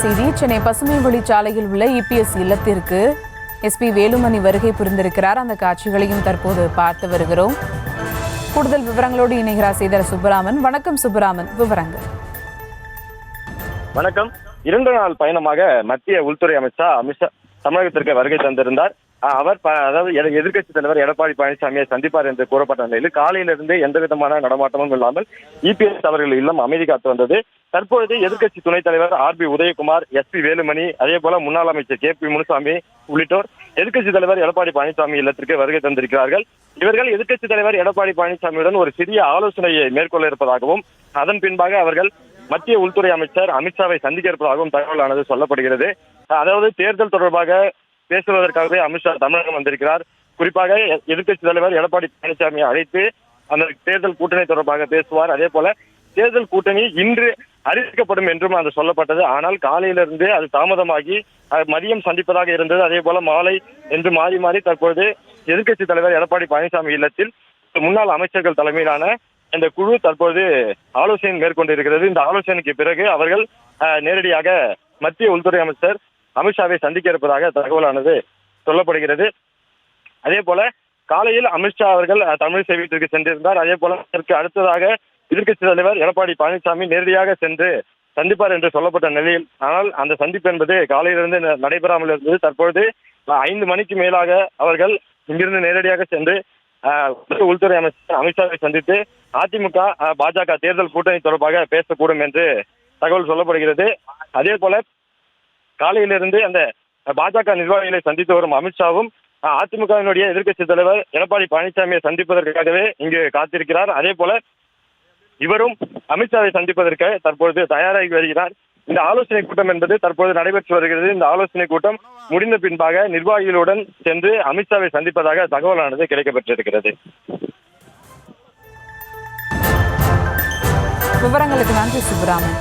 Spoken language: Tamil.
செய்தி. சென்னை பசுமை வழிச்சாலையில் உள்ள இபிஎஸ் இல்லத்திற்கு எஸ்பி வேலுமணி வருகை புரிந்திருக்கிறார். அந்த காட்சிகளையும் தற்போது பார்த்து வருகிறோம். கூடுதல் விவரங்களோடு இணைகிறார் செய்தியாளர் சுப்பராமன். வணக்கம் சுப்பராமன், விவரங்கள். வணக்கம். 2 நாள் பயணமாக மத்திய உள்துறை அமைச்சர் அமித்ஷா தமிழகத்திற்கு வருகை தந்திருந்தார். அவர் அதாவது எதிர்க்கட்சித் தலைவர் எடப்பாடி பழனிசாமியை சந்திப்பார் என்று கூறப்பட்ட நிலையில் காலையிலிருந்து எந்த விதமான நடமாட்டமும் இல்லாமல் இபிஎஸ் அவர்கள் இல்லம் அமைதி காத்து வந்தது. தற்பொழுது எதிர்க்கட்சி துணைத் தலைவர் ஆர்பி உதயகுமார், எஸ்பி வேலுமணி, அதே போல முன்னாள் அமைச்சர் KP முனுசாமி உள்ளிட்டோர் எதிர்க்கட்சி தலைவர் எடப்பாடி பழனிசாமி இல்லத்திற்கு வருகை தந்திருக்கிறார்கள். இவர்கள் எதிர்க்கட்சி தலைவர் எடப்பாடி பழனிசாமியுடன் ஒரு சிறிய ஆலோசனையை மேற்கொள்ள இருப்பதாகவும் அதன் பின்பாக அவர்கள் மத்திய உள்துறை அமைச்சர் அமித்ஷாவை சந்திக்க இருப்பதாகவும் தகவலானது சொல்லப்படுகிறது. அதாவது தேர்தல் தொடர்பாக பேசுவதற்காகவே அமித்ஷா தமிழகம் வந்திருக்கிறார். குறிப்பாக எதிர்க்கட்சி தலைவர் எடப்பாடி பழனிசாமியை அழைத்து அந்த தேர்தல் கூட்டணி தொடர்பாக பேசுவார். அதே போல தேர்தல் கூட்டணி இன்று அறிவிக்கப்படும் என்றும் அது சொல்லப்பட்டது. ஆனால் காலையிலிருந்து அது தாமதமாகி மதியம் சந்திப்பதாக இருந்தது. அதே போல மாலை என்று மாறி மாறி தற்பொழுது எதிர்க்கட்சி தலைவர் எடப்பாடி பழனிசாமி இல்லத்தில் முன்னாள் அமைச்சர்கள் தலைமையிலான இந்த குழு தற்போது ஆலோசனை மேற்கொண்டிருக்கிறது. இந்த ஆலோசனைக்கு பிறகு அவர்கள் நேரடியாக மத்திய உள்துறை அமைச்சர் அமித்ஷாவை சந்திக்க இருப்பதாக தகவலானது சொல்லப்படுகிறது. அதே போல காலையில் அமித்ஷா அவர்கள் தமிழிசை வீட்டிற்கு சென்றிருந்தார். அதே போல அதற்கு அடுத்ததாக எதிர்க்கட்சி தலைவர் எடப்பாடி பழனிசாமி நேரடியாக சென்று சந்திப்பார் என்று சொல்லப்பட்ட நிலையில், ஆனால் அந்த சந்திப்பு என்பது காலையிலிருந்து நடைபெறாமல் இருந்தது. தற்பொழுது 5 மணிக்கு மேலாக அவர்கள் இங்கிருந்து நேரடியாக சென்று உள்துறை அமைச்சர் அமித்ஷாவை சந்தித்து அதிமுக பாஜக தேர்தல் கூட்டணி தொடர்பாக பேசக்கூடும் என்று தகவல் சொல்லப்படுகிறது. அதே போல காலையிலிருந்து அந்த பாஜக நிர்வாகிகளை சந்தித்து வரும் அமித்ஷாவும் அதிமுகவினுடைய எதிர்க்கட்சி தலைவர் எடப்பாடி பழனிசாமியை சந்திப்பதற்காகவே இங்கு காத்திருக்கிறார். அதே போல இவரும் அமித்ஷாவை சந்திப்பதற்கு தற்பொழுது தயாராகி வருகிறார். இந்த ஆலோசனை கூட்டம் என்பது தற்போது நடைபெற்று வருகிறது. இந்த ஆலோசனை கூட்டம் முடிந்த பின்பாக நிர்வாகிகளுடன் சென்று அமித்ஷாவை சந்திப்பதாக தகவலானது கிடைக்கப்பெற்றிருக்கிறது. விவரங்களுக்கு நன்றி சுப்பராமன்.